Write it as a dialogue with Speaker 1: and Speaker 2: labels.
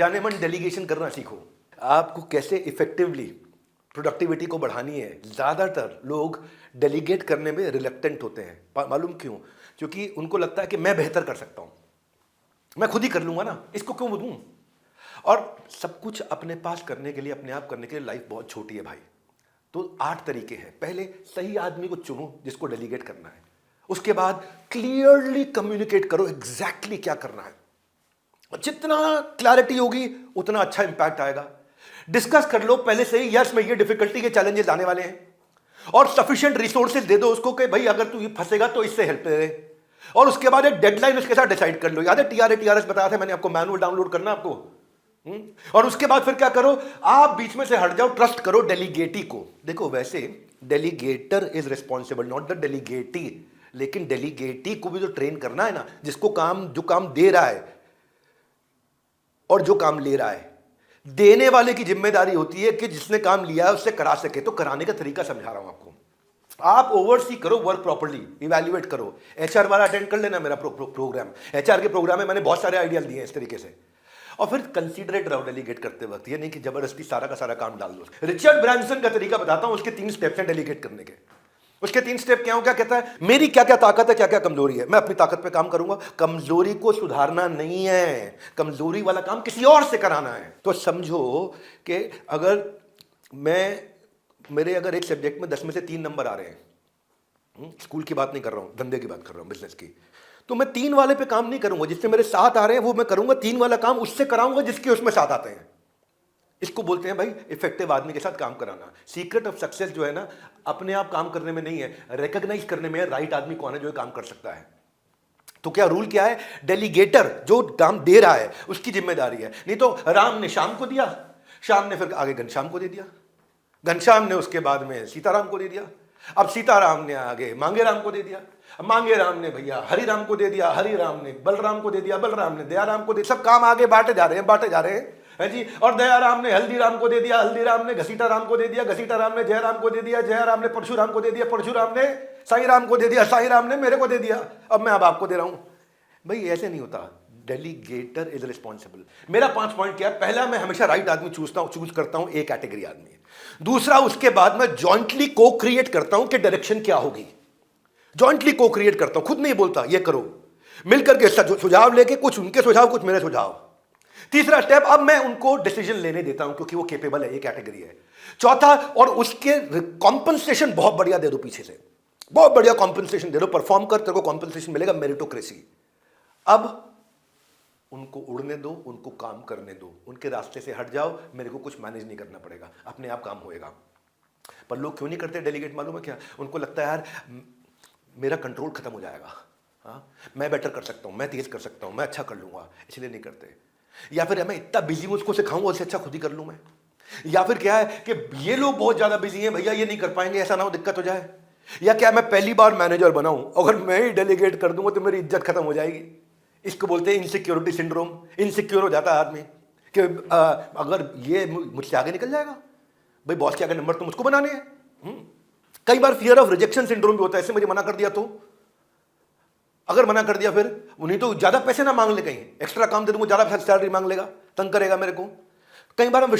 Speaker 1: जाने मन डेलीगेशन करना सीखो। आपको कैसे इफेक्टिवली प्रोडक्टिविटी को बढ़ानी है। ज़्यादातर लोग डेलीगेट करने में रिलक्टेंट होते हैं। मालूम क्यों? क्योंकि उनको लगता है कि मैं बेहतर कर सकता हूँ, मैं खुद ही कर लूँगा ना, इसको क्यों दूँ। और सब कुछ अपने पास करने के लिए, अपने आप करने के लिए लाइफ बहुत छोटी है भाई। तो 8 तरीके हैं। पहले सही आदमी को चुनो जिसको डेलीगेट करना है। उसके बाद क्लियरली कम्युनिकेट करो एग्जैक्टली क्या करना है। जितना क्लैरिटी होगी उतना अच्छा इंपैक्ट आएगा। डिस्कस कर लो पहले से ही, यस मैं ये डिफिकल्टी के चैलेंजेस आने वाले हैं, और सफिशिएंट रिसोर्सेज दे दो उसको कि भाई अगर तू फंसेगा तो इससे हेल्प ले। और उसके बाद एक डेडलाइन उसके साथ डिसाइड कर लो। याद है टीआरएस बताया था मैंने आपको, मैनुअल डाउनलोड करना आपको। और उसके बाद फिर क्या करो, आप बीच में से हट जाओ, ट्रस्ट करो डेलीगेटी को। देखो वैसे delegator is responsible, not the delegatee. लेकिन डेलीगेटी को भी तो ट्रेन करना है ना, जिसको काम, जो काम दे रहा है और जो काम ले रहा है। देने वाले की जिम्मेदारी होती है कि जिसने काम लिया है उससे करा सके। तो कराने का तरीका समझा रहा हूं आपको। आप ओवरसी करो, वर्क प्रॉपर्ली, इवैल्यूएट करो। एचआर वाला अटेंड कर लेना मेरा प्रोग्राम। एचआर के प्रोग्राम में मैंने बहुत सारे आइडियाज दिए हैं इस तरीके से। और फिर कंसीडरेट रहो डेलीगेट करते वक्त, ये नहीं कि जबरदस्ती सारा का सारा काम डाल दो। रिचर्ड ब्रांसन का तरीका बताता हूं, उसके 3 स्टेप्स हैं डेलीगेट करने के। उसके 3 स्टेप क्या हो, क्या कहता है, मेरी क्या क्या ताकत है, क्या क्या कमजोरी है, मैं अपनी ताकत पे काम करूंगा। कमजोरी को सुधारना नहीं है, कमजोरी वाला काम किसी और से कराना है। तो समझो कि अगर मेरे अगर एक सब्जेक्ट में 10 में से 3 नंबर आ रहे हैं, स्कूल की बात नहीं कर रहा हूं, धंधे की बात कर रहा हूं, बिजनेस की, तो मैं 3 वाले पे काम नहीं करूंगा। जिससे मेरे 7 आ रहे हैं वो मैं करूंगा, 3 वाला काम उससे कराऊंगा जिसके उसमें 7 आते हैं। इसको बोलते हैं भाई इफेक्टिव आदमी के साथ काम कराना। सीक्रेट ऑफ सक्सेस जो है ना, अपने आप काम करने में नहीं है, रिकॉग्नाइज करने में है राइट आदमी कौन है जो काम कर सकता है। तो क्या रूल क्या है, डेलीगेटर जो काम दे रहा है उसकी जिम्मेदारी है। नहीं तो राम ने श्याम को दिया, श्याम ने फिर आगे घनश्याम को दे दिया, घनश्याम ने उसके बाद में सीताराम को दे दिया, अब सीताराम ने आगे मांगे राम को दे दिया, मांगे राम ने भैया हरि राम को दे दिया, हरि राम ने बलराम को दे दिया, बलराम ने दयाराम को दे। सब काम आगे बांटे जा रहे हैं है जी। और दयाराम ने हल्दीराम को दे दिया, हल्दीराम ने घसीटा राम को दे दिया, घसीटा राम ने जयराम को दे दिया, जयराम ने परशुराम को दे दिया, परशुराम ने साई राम को दे दिया, साई राम ने मेरे को दे दिया, अब मैं अब आपको दे रहा हूं। भाई ऐसे नहीं होता। Delegator is responsible. मेरा 5 पॉइंट क्या है, पहला मैं हमेशा राइट आदमी चूज करता हूं, एक कैटेगरी आदमी। दूसरा, उसके बाद मैं जॉइंटली को क्रिएट करता हूं कि डायरेक्शन क्या होगी। जॉइंटली को क्रिएट करता हूं, खुद नहीं बोलता ये करो, मिलकर के सुझाव लेके, कुछ उनके सुझाव कुछ मेरे सुझाव। तीसरा स्टेप, अब मैं उनको डिसीजन लेने देता हूं क्योंकि वो कैपेबल है, ये कैटेगरी है। चौथा, और उसके कॉम्पनसेशन बहुत बढ़िया दे दो, पीछे से बहुत बढ़िया कॉम्पनसेशन दे दो, परफॉर्म कर, तेरे को कॉम्पनसेशन मिलेगा, मेरिटोक्रेसी। अब उनको उड़ने दो, उनको काम करने दो, उनके रास्ते से हट जाओ, मेरे को कुछ मैनेज नहीं करना पड़ेगा, अपने आप काम होएगा। पर लोग क्यों नहीं करते डेलीगेट, मालूम है क्या? उनको लगता है यार मेरा कंट्रोल खत्म हो जाएगा, हाँ मैं बेटर कर सकता हूं, मैं तेज कर सकता हूं, मैं अच्छा कर लूंगा, इसलिए नहीं करते। या फिर मैं इतना बिजी हूं, उसको सिखाऊंगा, उससे अच्छा खुद ही कर लूं मैं। या फिर क्या है कि ये लोग बहुत ज्यादा बिजी हैं भैया, ये नहीं कर पाएंगे, ऐसा ना हो दिक्कत हो जाए। या क्या मैं पहली बार मैनेजर बनाऊं, अगर मैं ही डेलीगेट कर दूंगा तो मेरी इज्जत खत्म हो जाएगी। इसको बोलते हैं इनसिक्योरिटी सिंड्रोम। इनसिक्योर हो जाता है आदमी कि अगर ये मुझसे आगे निकल जाएगा, भाई बॉस के आगे नंबर तो मुझको बनाने हैं। कई बार फियर ऑफ रिजेक्शन सिंड्रोम भी होता है, ऐसे मुझे मना कर दिया तो, अगर मना कर दिया फिर उन्हीं तो ज्यादा पैसे ना मांग ले, कहीं एक्स्ट्रा काम दे दूंगा, ज्यादा सैलरी मांग लेगा, तंग करेगा मेरे को। कई बार हम